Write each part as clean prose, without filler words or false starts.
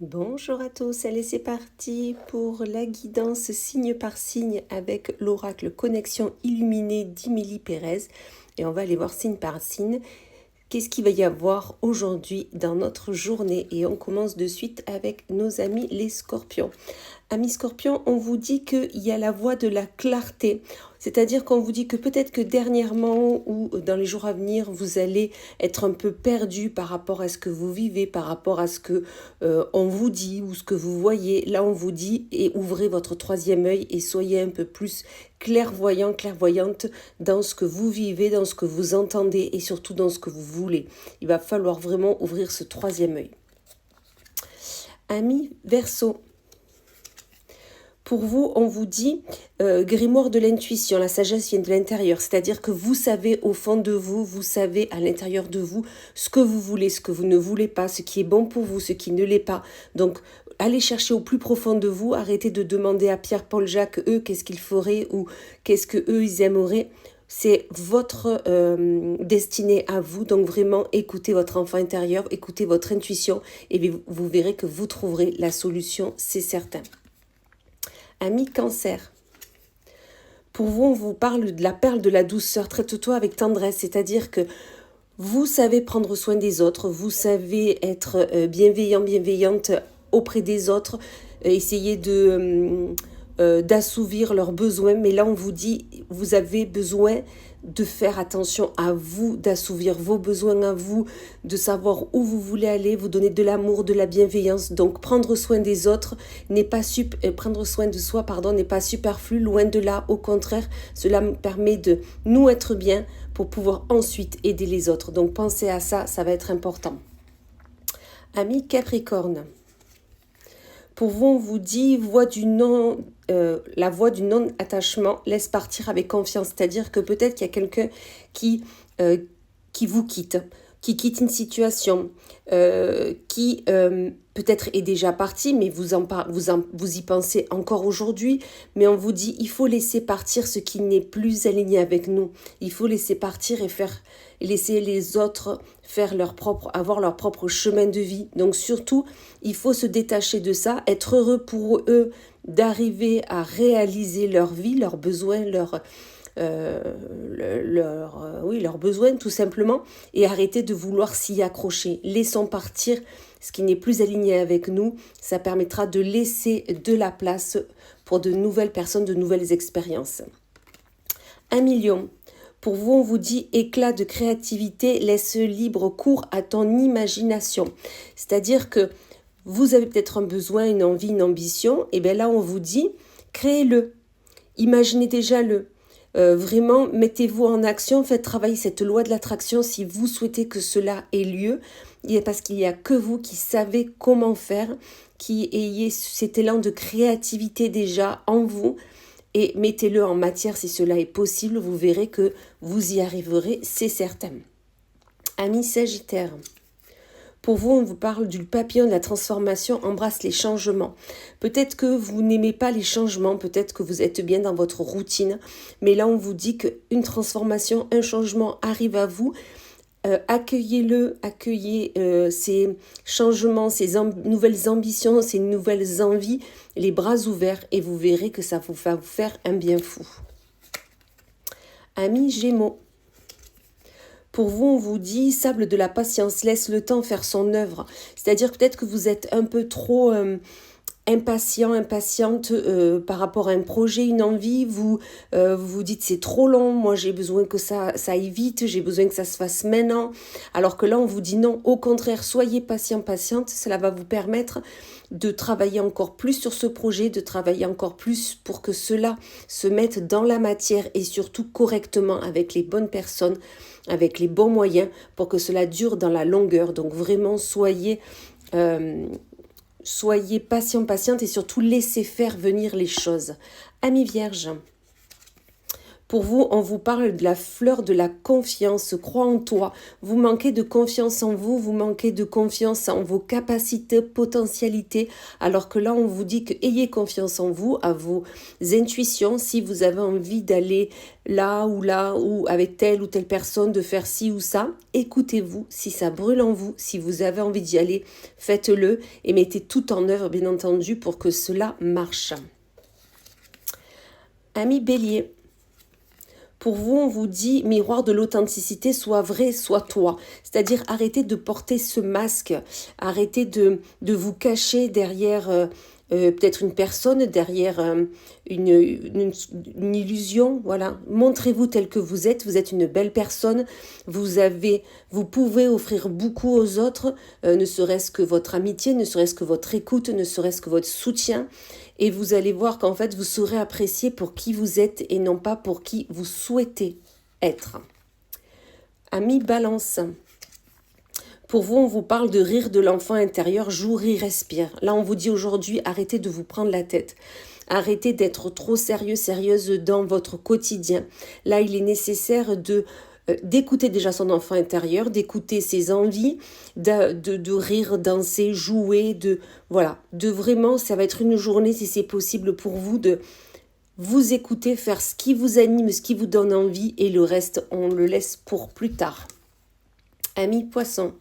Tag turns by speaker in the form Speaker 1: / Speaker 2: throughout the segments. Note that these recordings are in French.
Speaker 1: Bonjour à tous, allez c'est parti pour la guidance signe par signe avec l'oracle Connexion Illuminée d'Emilie Pérez et on va aller voir signe par signe. Qu'est-ce qu'il va y avoir aujourd'hui dans notre journée? Et on commence de suite avec nos amis les scorpions. Amis scorpions, on vous dit qu'il y a la voie de la clarté. C'est-à-dire qu'on vous dit que peut-être que dernièrement ou dans les jours à venir, vous allez être un peu perdu par rapport à ce que vous vivez, par rapport à ce que on vous dit ou ce que vous voyez. Là, on vous dit et ouvrez votre troisième œil et soyez un peu plus clairvoyant, clairvoyante dans ce que vous vivez, dans ce que vous entendez et surtout dans ce que vous voulez. Il va falloir vraiment ouvrir ce troisième œil. Amis Verseau. Pour vous, on vous dit grimoire de l'intuition, la sagesse vient de l'intérieur, c'est-à-dire que vous savez au fond de vous, vous savez à l'intérieur de vous ce que vous voulez, ce que vous ne voulez pas, ce qui est bon pour vous, ce qui ne l'est pas. Donc, allez chercher au plus profond de vous, arrêtez de demander à Pierre, Paul, Jacques, eux, qu'est-ce qu'ils feraient ou qu'est-ce que eux ils aimeraient. C'est votre destinée à vous, donc vraiment écoutez votre enfant intérieur, écoutez votre intuition et vous verrez que vous trouverez la solution, c'est certain. Ami Cancer, pour vous, on vous parle de la perle de la douceur. Traite-toi avec tendresse, c'est-à-dire que vous savez prendre soin des autres, vous savez être bienveillant, bienveillante auprès des autres, essayer d'assouvir leurs besoins. Mais là, on vous dit, vous avez besoin de faire attention à vous, d'assouvir vos besoins à vous, de savoir où vous voulez aller, vous donner de l'amour, de la bienveillance. Donc prendre soin des autres n'est pas prendre soin de soi, n'est pas superflu, loin de là. Au contraire, cela permet de nous être bien pour pouvoir ensuite aider les autres. Donc pensez à ça, ça va être important. Amis Capricorne. Pour vous, on vous dit la voie du non-attachement, laisse partir avec confiance. C'est-à-dire que peut-être qu'il y a quelqu'un qui vous quitte, qui quitte une situation, qui peut-être est déjà parti, mais vous y pensez encore aujourd'hui. Mais on vous dit, il faut laisser partir ce qui n'est plus aligné avec nous. Il faut laisser partir et laisser les autres avoir leur propre chemin de vie. Donc surtout, il faut se détacher de ça, être heureux pour eux d'arriver à réaliser leur vie, leurs besoins, leurs besoins tout simplement, et arrêter de vouloir s'y accrocher. Laissons partir ce qui n'est plus aligné avec nous. Ça permettra de laisser de la place pour de nouvelles personnes, de nouvelles expériences. 1 million. Pour vous, on vous dit éclat de créativité, laisse libre cours à ton imagination. C'est-à-dire que vous avez peut-être un besoin, une envie, une ambition, et bien là, on vous dit créez-le, imaginez déjà-le. Vraiment, mettez-vous en action, faites travailler cette loi de l'attraction si vous souhaitez que cela ait lieu, parce qu'il n'y a que vous qui savez comment faire, qui ayez cet élan de créativité déjà en vous, et mettez-le en matière si cela est possible, vous verrez que vous y arriverez, c'est certain. Amis Sagittaire, pour vous, on vous parle du papillon de la transformation, embrasse les changements. Peut-être que vous n'aimez pas les changements, peut-être que vous êtes bien dans votre routine, mais là on vous dit qu'une transformation, un changement arrive à vous. Accueillez-le, accueillez ces changements, ces nouvelles ambitions, ces nouvelles envies, les bras ouverts, et vous verrez que ça va vous faire un bien fou. Amis Gémeaux, pour vous, on vous dit sable de la patience, laisse le temps faire son œuvre. C'est-à-dire peut-être que vous êtes un peu trop impatiente par rapport à un projet, une envie, vous vous dites c'est trop long, moi j'ai besoin que ça aille vite, j'ai besoin que ça se fasse maintenant, alors que là on vous dit non, au contraire, soyez patiente, cela va vous permettre de travailler encore plus sur ce projet, de travailler encore plus pour que cela se mette dans la matière et surtout correctement avec les bonnes personnes, avec les bons moyens pour que cela dure dans la longueur. Donc vraiment soyez patiente et surtout laissez faire venir les choses. Amis Vierges, Pour vous, on vous parle de la fleur de la confiance. Crois en toi. Vous manquez de confiance en vous, vous manquez de confiance en vos capacités, potentialités. Alors que là, on vous dit que ayez confiance en vous, à vos intuitions. Si vous avez envie d'aller là, ou avec telle ou telle personne, de faire ci ou ça, écoutez-vous. Si ça brûle en vous, si vous avez envie d'y aller, faites-le et mettez tout en œuvre, bien entendu, pour que cela marche. Ami Bélier. Pour vous, on vous dit, miroir de l'authenticité, sois vrai, sois toi. C'est-à-dire, arrêtez de porter ce masque, arrêtez de vous cacher derrière peut-être une personne, derrière une illusion. Voilà, montrez-vous tel que vous êtes une belle personne, vous pouvez offrir beaucoup aux autres, ne serait-ce que votre amitié, ne serait-ce que votre écoute, ne serait-ce que votre soutien. Et vous allez voir qu'en fait, vous serez apprécié pour qui vous êtes et non pas pour qui vous souhaitez être. Ami Balance. Pour vous, on vous parle de rire de l'enfant intérieur, joue, rit, respire. Là, on vous dit aujourd'hui, arrêtez de vous prendre la tête. Arrêtez d'être trop sérieuse dans votre quotidien. Là, il est nécessaire d'écouter déjà son enfant intérieur, d'écouter ses envies, de rire, danser, jouer, de vraiment, ça va être une journée, si c'est possible pour vous, de vous écouter, faire ce qui vous anime, ce qui vous donne envie, et le reste, on le laisse pour plus tard. Ami Poisson.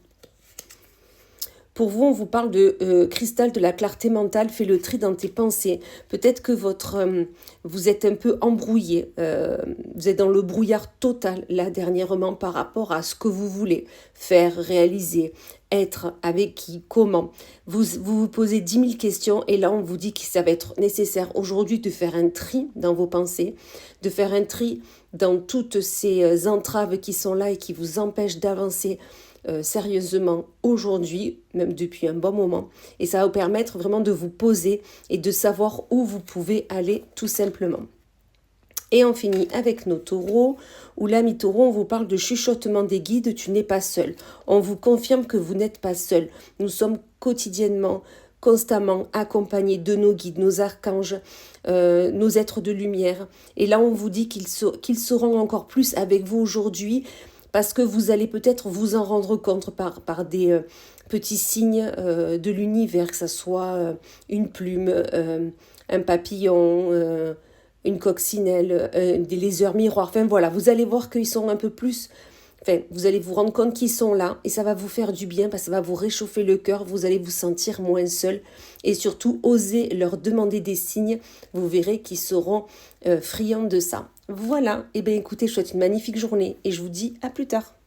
Speaker 1: Pour vous, on vous parle de cristal de la clarté mentale, fais le tri dans tes pensées. Peut-être que vous êtes un peu embrouillé, vous êtes dans le brouillard total là dernièrement par rapport à ce que vous voulez faire, réaliser, être, avec qui, comment. Vous posez 10 000 questions et là on vous dit que ça va être nécessaire aujourd'hui de faire un tri dans vos pensées, de faire un tri dans toutes ces entraves qui sont là et qui vous empêchent d'avancer sérieusement aujourd'hui, même depuis un bon moment, et ça va vous permettre vraiment de vous poser et de savoir où vous pouvez aller tout simplement. Et on finit avec nos taureaux, où l'ami taureau, on vous parle de chuchotement des guides, tu n'es pas seul. On vous confirme que vous n'êtes pas seul. Nous sommes quotidiennement, constamment accompagnés de nos guides, nos archanges, nos êtres de lumière. Et là, on vous dit qu'ils seront encore plus avec vous aujourd'hui, parce que vous allez peut-être vous en rendre compte par des petits signes de l'univers, que ce soit une plume, un papillon, une coccinelle, des lézards miroirs. Enfin voilà, vous allez voir qu'ils sont un peu plus... Enfin, vous allez vous rendre compte qu'ils sont là et ça va vous faire du bien parce que ça va vous réchauffer le cœur, vous allez vous sentir moins seul et surtout osez leur demander des signes, vous verrez qu'ils seront friands de ça. Voilà, et bien écoutez, je vous souhaite une magnifique journée et je vous dis à plus tard.